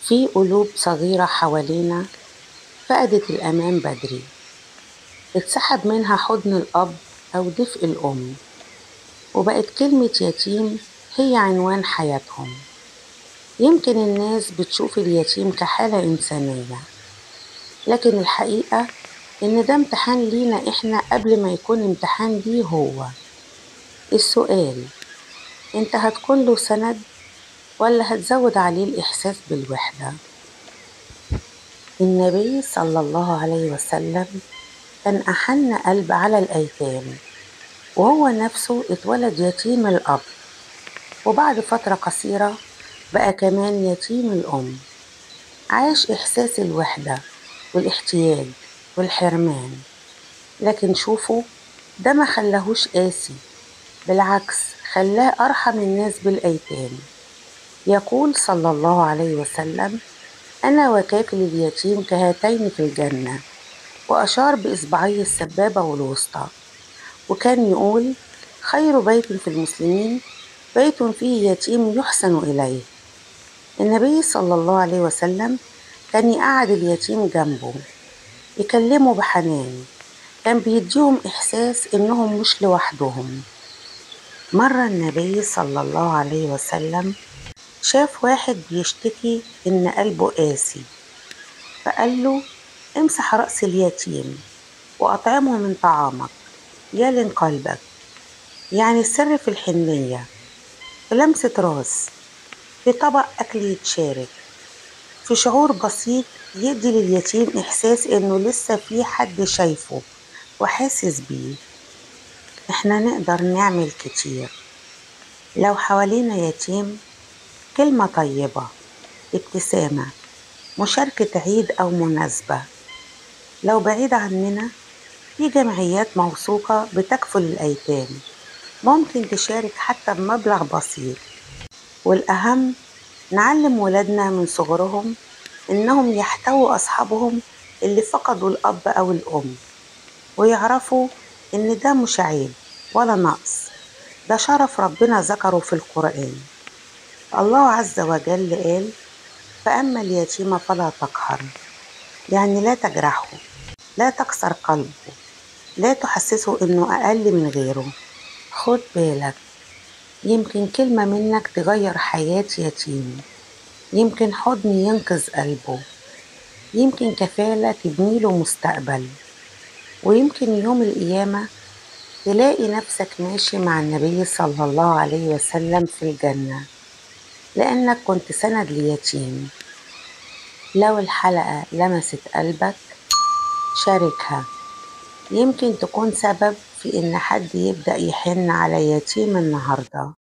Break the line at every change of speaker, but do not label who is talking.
في قلوب صغيرة حوالينا فقدت الأمان بدري، اتسحب منها حضن الأب أو دفء الأم، وبقت كلمة يتيم هي عنوان حياتهم. يمكن الناس بتشوف اليتيم كحالة إنسانية، لكن الحقيقة إن ده امتحان لينا إحنا قبل ما يكون امتحان ليه هو. السؤال: أنت هتكون له سند ولا هتزود عليه الإحساس بالوحدة؟ النبي صلى الله عليه وسلم كان أحن قلب على الأيتام، وهو نفسه اتولد يتيم الأب، وبعد فترة قصيرة بقى كمان يتيم الأم. عاش إحساس الوحدة والاحتياج والحرمان، لكن شوفوا، ده ما خلاهوش قاسي، بالعكس خلاه أرحم الناس بالأيتام. يقول صلى الله عليه وسلم: أنا وكافل اليتيم كهاتين في الجنة، وأشار بإصبعيه السبابة والوسطى. وكان يقول: خير بيت في المسلمين بيت فيه يتيم يحسن إليه. النبي صلى الله عليه وسلم كان يقعد اليتيم جنبه، يكلمه بحنان، كان بيديهم إحساس إنهم مش لوحدهم. مرة النبي صلى الله عليه وسلم شاف واحد بيشتكي إن قلبه قاسي، فقال له: امسح رأس اليتيم وأطعمه من طعامك يلن قلبك. يعني السر في الحنية، في لمسة راس، في طبق أكل يتشارك، في شعور بسيط يدي لليتيم إحساس إنه لسه في حد شايفه وحاسس بيه. إحنا نقدر نعمل كتير لو حوالينا يتيم. كلمة طيبة، ابتسامة، مشاركة عيد أو مناسبة. لو بعيد عننا، في جمعيات موثوقة بتكفل الأيتام، ممكن تشارك حتى بمبلغ بسيط. والأهم، نعلم ولادنا من صغرهم إنهم يحتووا أصحابهم اللي فقدوا الأب أو الأم، ويعرفوا إن ده مش عيب ولا نقص، ده شرف ربنا ذكره في القرآن. الله عز وجل قال: فأما اليتيم فلا تقهر. يعني لا تجرحه، لا تكسر قلبه، لا تحسسه إنه أقل من غيره. خد بالك، يمكن كلمة منك تغير حياة يتيم، يمكن حضن ينقذ قلبه، يمكن كفالة تبنيله مستقبل، ويمكن يوم القيامة تلاقي نفسك ماشي مع النبي صلى الله عليه وسلم في الجنة، لأنك كنت سند ليتيم. لو الحلقة لمست قلبك، شاركها، يمكن تكون سبب في إن حد يبدأ يحن على يتيم النهاردة.